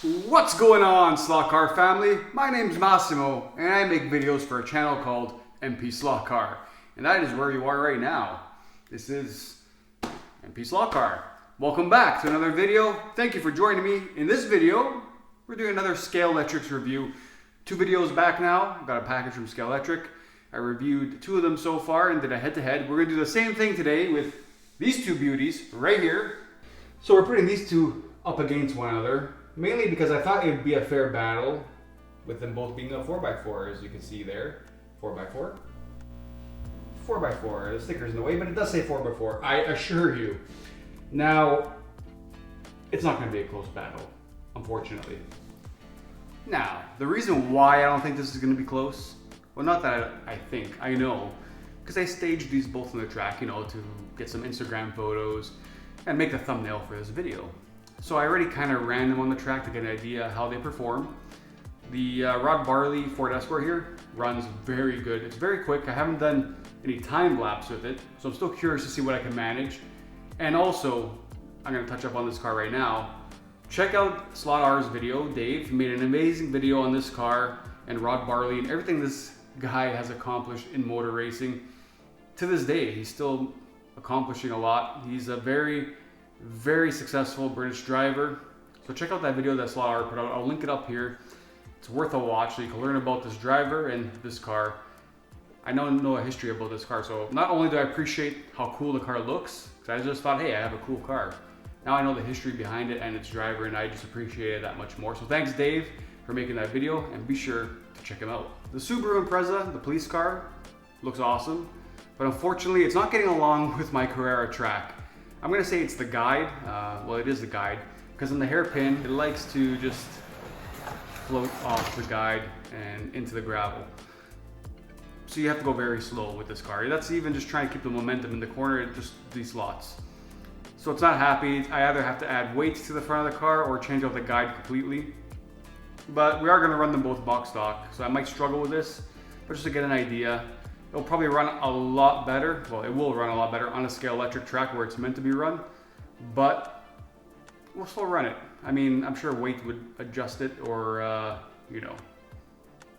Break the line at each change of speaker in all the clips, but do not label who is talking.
What's going on, Slot Car family? My name's Massimo, and I make videos for a channel called mpslotcar, and that is where you are right now. This is mpslotcar. Welcome back to another video. Thank you for joining me. In this video, we're doing another Scalextric review. 2 videos back now. Got a package from Scalextric. I reviewed 2 of them so far and did a head-to-head. We're gonna do the same thing today with these 2 beauties right here. So we're putting these 2 up against one another. Mainly because I thought it would be a fair battle with them both being a 4x4, as you can see there. 4x4? 4x4. The sticker's in the way, but it does say 4x4, I assure you. Now, it's not going to be a close battle, unfortunately. Now, the reason why I don't think this is going to be close, well, not that I think, I know, because I staged these both on the track, you know, to get some Instagram photos and make the thumbnail for this video. So I already kind of ran them on the track to get an idea how they perform. The Rod Barley Ford Escort here runs very good. It's very quick. I haven't done any time lapse with it, so I'm still curious to see what I can manage. And also, I'm going to touch up on this car right now. Check out Slot R's video. Dave made an amazing video on this car and Rod Barley and everything this guy has accomplished in motor racing. To this day, he's still accomplishing a lot. He's a very successful British driver. So check out that video that Slot R put out. I'll link it up here. It's worth a watch so you can learn about this driver and this car. I know a history about this car, so not only do I appreciate how cool the car looks, because I just thought, hey, I have a cool car. Now I know the history behind it and its driver, and I just appreciate it that much more. So thanks, Dave, for making that video, and be sure to check him out. The Subaru Impreza, the police car, looks awesome, but unfortunately it's not getting along with my Carrera track. I'm gonna say it's the guide. Well, it is the guide, because on the hairpin, it likes to just float off the guide and into the gravel. So you have to go very slow with this car. That's even just trying to keep the momentum in the corner, just these slots. So it's not happy. I either have to add weight to the front of the car or change out the guide completely. But we are gonna run them both box stock, so I might struggle with this, but just to get an idea. It'll probably run a lot better. Well, it will run a lot better on a Scalextric track where it's meant to be run, but we'll still run it. I mean, I'm sure weight would adjust it or, you know,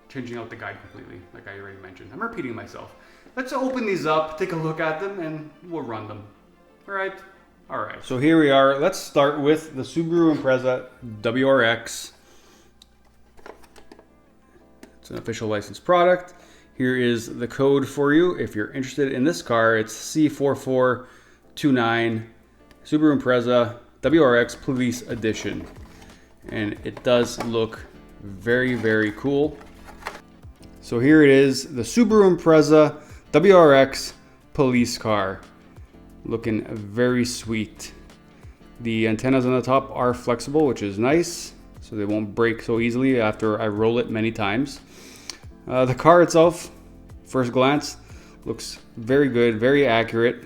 changing out the guide completely, like I already mentioned. I'm repeating myself. Let's open these up, take a look at them, and we'll run them. All right. So here we are. Let's start with the Subaru Impreza WRX. It's an official licensed product. Here is the code for you. If you're interested in this car, it's C4429 Subaru Impreza WRX Police Edition. And it does look very cool. So here it is, the Subaru Impreza WRX Police car. Looking very sweet. The antennas on the top are flexible, which is nice, so they won't break so easily after I roll it many times. The car itself, first glance, looks very good, very accurate.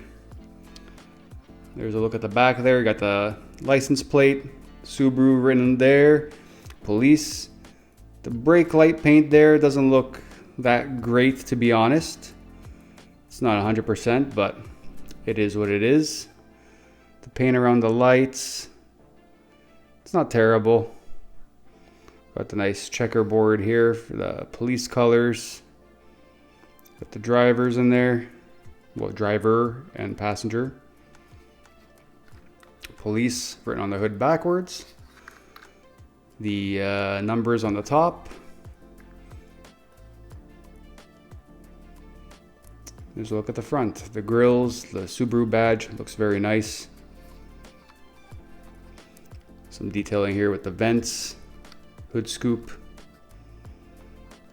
There's a look at the back there. You got the license plate, Subaru written there, police. The brake light paint there doesn't look that great, to be honest. It's not 100%, but it is what it is. The paint around the lights, it's not terrible. Got the nice checkerboard here for the police colors. Got the drivers in there. Well, driver and passenger. Police written on the hood backwards. The numbers on the top. There's a look at the front. The grills, the Subaru badge looks very nice. Some detailing here with the vents. Hood scoop,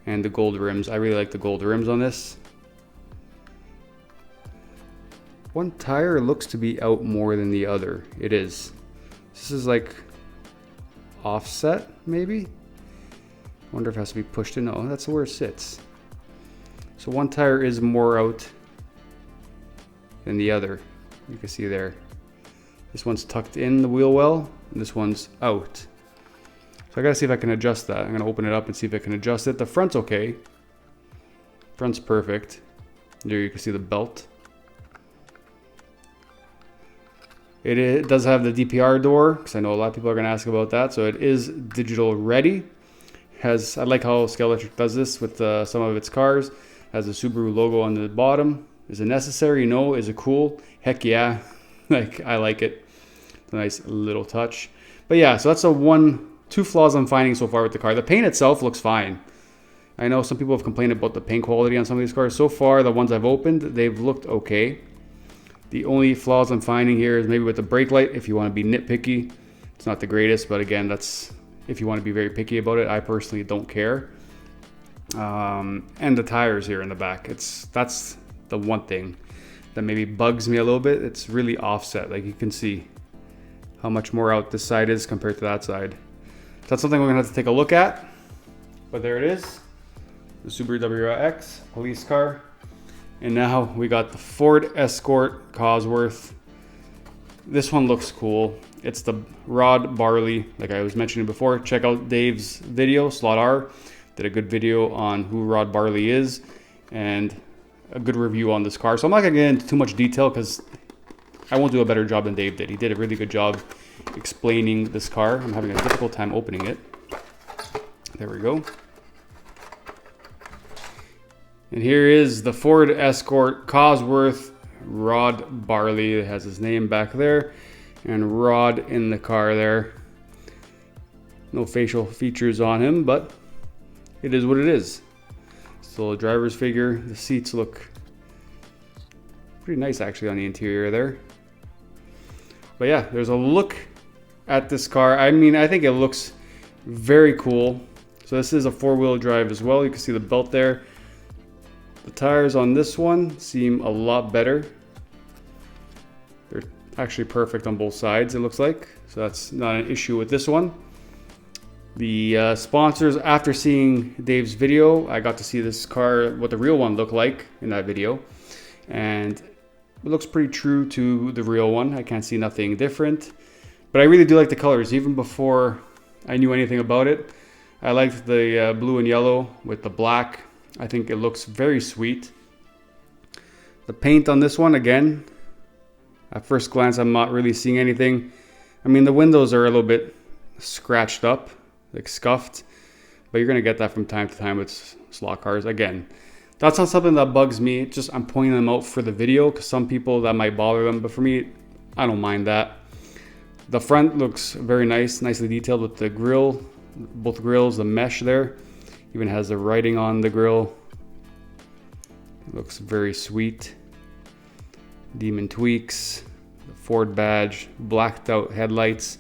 and the gold rims. I really like the gold rims on this. One tire looks to be out more than the other. It is. This is like offset, maybe? I wonder if it has to be pushed in. No, that's where it sits. So one tire is more out than the other. You can see there. This one's tucked in the wheel well, and this one's out. So I gotta see if I can adjust that. I'm gonna open it up and see if I can adjust it. The front's okay. Front's perfect. There you can see the belt. It does have the DPR door, because I know a lot of people are going to ask about that. So it is digital ready. I like how Scalextric does this with some of its cars. Has the Subaru logo on the bottom. Is it necessary? No. Is it cool? Heck yeah. I like it. It's a nice little touch. But yeah, so that's two flaws I'm finding so far with the car. The paint itself looks fine. I know some people have complained about the paint quality on some of these cars. So far, the ones I've opened, they've looked okay. The only flaws I'm finding here is maybe with the brake light. If you want to be nitpicky, it's not the greatest, but again, that's if you want to be very picky about it. I personally don't care. And the tires here in the back, that's the one thing that maybe bugs me a little bit. It's really offset. Like you can see how much more out this side is compared to that side. So that's something we're gonna have to take a look at. But there it is, the Subaru WRX police car. And now we got the Ford Escort Cosworth. This one looks cool. It's the Rod Barley, like I was mentioning before. Check out Dave's video, Slot R. Did a good video on who Rod Barley is and a good review on this car. So I'm not gonna get into too much detail because I won't do a better job than Dave did. He did a really good job explaining this car. I'm having a difficult time opening it. There we go. And here is the Ford Escort Cosworth Rod Barley. It has his name back there and Rod in the car there. No facial features on him, but it is what it is. Still a driver's figure. The seats look pretty nice actually on the interior there. But yeah, there's a look at this car. I mean, I think it looks very cool. So this is a four-wheel drive as well. You can see the belt there. The tires on this one seem a lot better. They're actually perfect on both sides, it looks like. So that's not an issue with this one. The sponsors, after seeing Dave's video, I got to see this car, what the real one looked like in that video. And it looks pretty true to the real one. I can't see nothing different. But I really do like the colors, even before I knew anything about it. I liked the blue and yellow with the black. I think it looks very sweet. The paint on this one, again, at first glance, I'm not really seeing anything. I mean, the windows are a little bit scratched up, like scuffed, but you're gonna get that from time to time with slot cars. Again, that's not something that bugs me. Just I'm pointing them out for the video because some people that might bother them, but for me, I don't mind that. The front looks very nice, nicely detailed with the grille, both grills, the mesh there. Even has the writing on the grille. Looks very sweet. Demon tweaks, the Ford badge, blacked out headlights,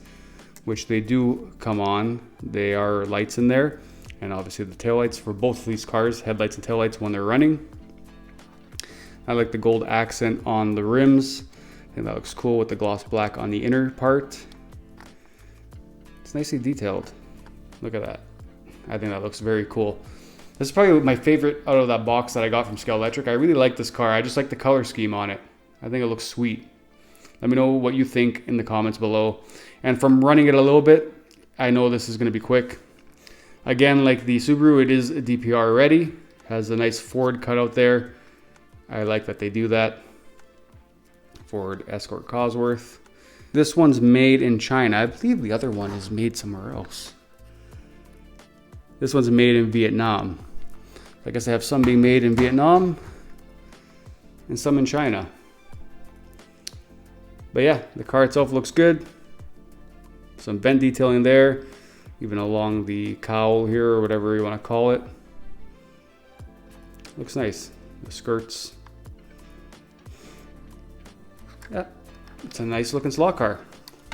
which they do come on. They are lights in there. And obviously the taillights for both of these cars, headlights and taillights when they're running. I like the gold accent on the rims. I think that looks cool with the gloss black on the inner part. It's nicely detailed. Look at that. I think that looks very cool. This is probably my favorite out of that box that I got from Scalextric. I really like this car. I just like the color scheme on it. I think it looks sweet. Let me know what you think in the comments below. And from running it a little bit, I know this is going to be quick. Again, like the Subaru, it is DPR ready. Has a nice Ford cutout there. I like that they do that. Ford Escort Cosworth. This one's made in China. I believe the other one is made somewhere else. This one's made in Vietnam. I guess I have some being made in Vietnam and some in China. But yeah, the car itself looks good. Some vent detailing there, even along the cowl here or whatever you want to call it. Looks nice. The skirts. Yeah, it's a nice looking slot car.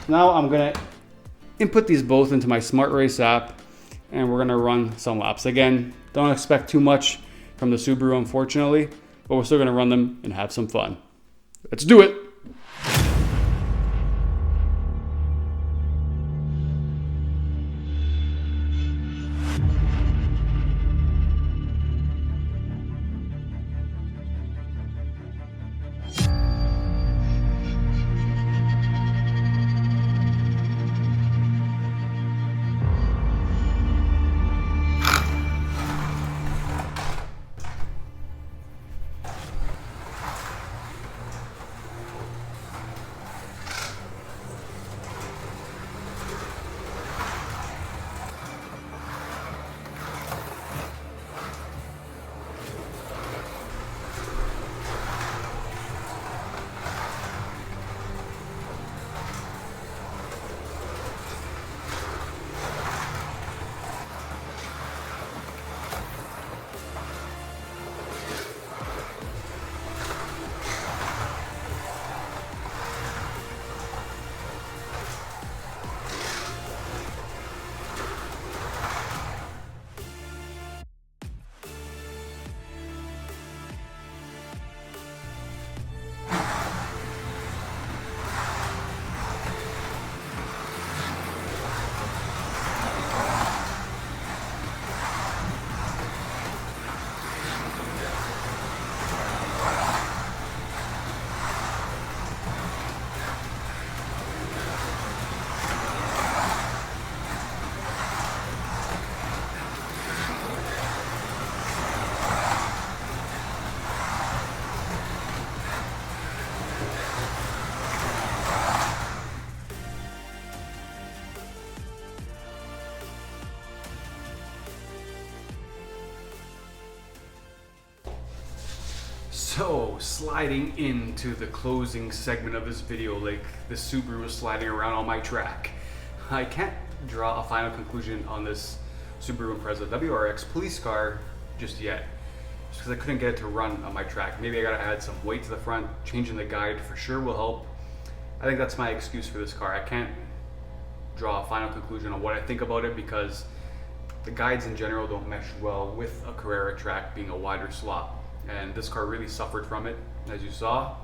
Now I'm gonna input these both into my Smart Race app and we're gonna run some laps. Again, don't expect too much from the Subaru, unfortunately, but we're still gonna run them and have some fun. Let's do it. So, sliding into the closing segment of this video, like the Subaru is sliding around on my track. I can't draw a final conclusion on this Subaru Impreza WRX Police car just yet, just because I couldn't get it to run on my track. Maybe I gotta add some weight to the front. Changing the guide for sure will help. I think that's my excuse for this car. I can't draw a final conclusion on what I think about it because the guides in general don't mesh well with a Carrera track being a wider slot. And this car really suffered from it, as you saw.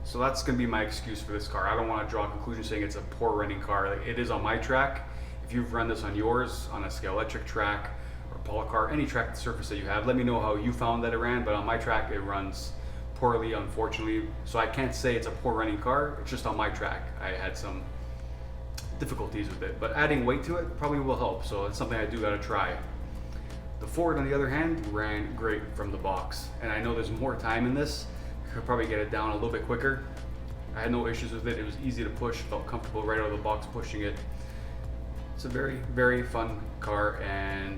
So that's gonna be my excuse for this car. I don't want to draw a conclusion saying it's a poor running car. Like, it is on my track. If you've run this on yours, on a Scalextric track or Polo car, any track surface that you have, let me know how you found that it ran. But on my track, it runs poorly, unfortunately. So I can't say it's a poor running car. It's just on my track. I had some difficulties with it, but adding weight to it probably will help. So it's something I do gotta try. The Ford, on the other hand, ran great from the box. And I know there's more time in this. I could probably get it down a little bit quicker. I had no issues with it. It was easy to push, felt comfortable right out of the box pushing it. It's a very, very fun car, and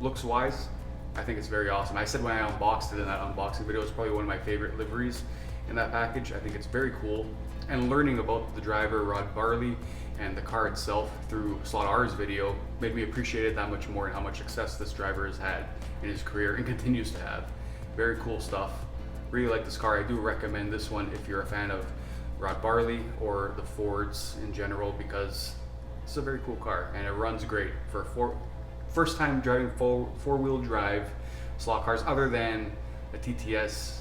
looks wise, I think it's very awesome. I said when I unboxed it in that unboxing video, it's probably one of my favorite liveries in that package. I think it's very cool. And learning about the driver, Rod Barley, and the car itself through Slot R's video made me appreciate it that much more and how much success this driver has had in his career and continues to have. Very cool stuff. Really like this car. I do recommend this one if you're a fan of Rod Barley or the Fords in general, because it's a very cool car and it runs great for first time driving four-wheel drive slot cars, other than a TTS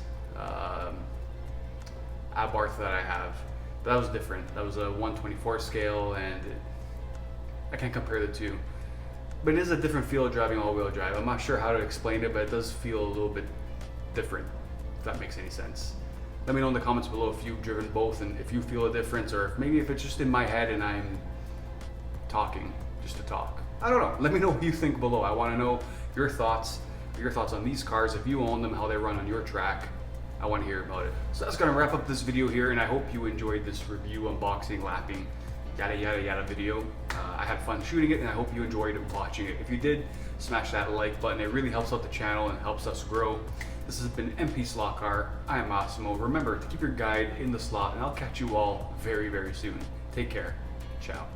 Abarth that I have. That was different. That was a 1/24 scale, and I can't compare the two. But it is a different feel of driving all-wheel drive. I'm not sure how to explain it, but it does feel a little bit different, if that makes any sense. Let me know in the comments below if you've driven both and if you feel a difference, or if it's just in my head and I'm talking just to talk. I don't know. Let me know what you think below. I want to know your thoughts on these cars, if you own them, how they run on your track. I want to hear about it. So that's gonna wrap up this video here, and I hope you enjoyed this review, unboxing, lapping, yada yada yada video. I had fun shooting it, and I hope you enjoyed watching it. If you did, smash that like button. It really helps out the channel and helps us grow. This has been mpslotcar. I am Massimo. Remember to keep your guide in the slot, and I'll catch you all very, very soon. Take care. Ciao.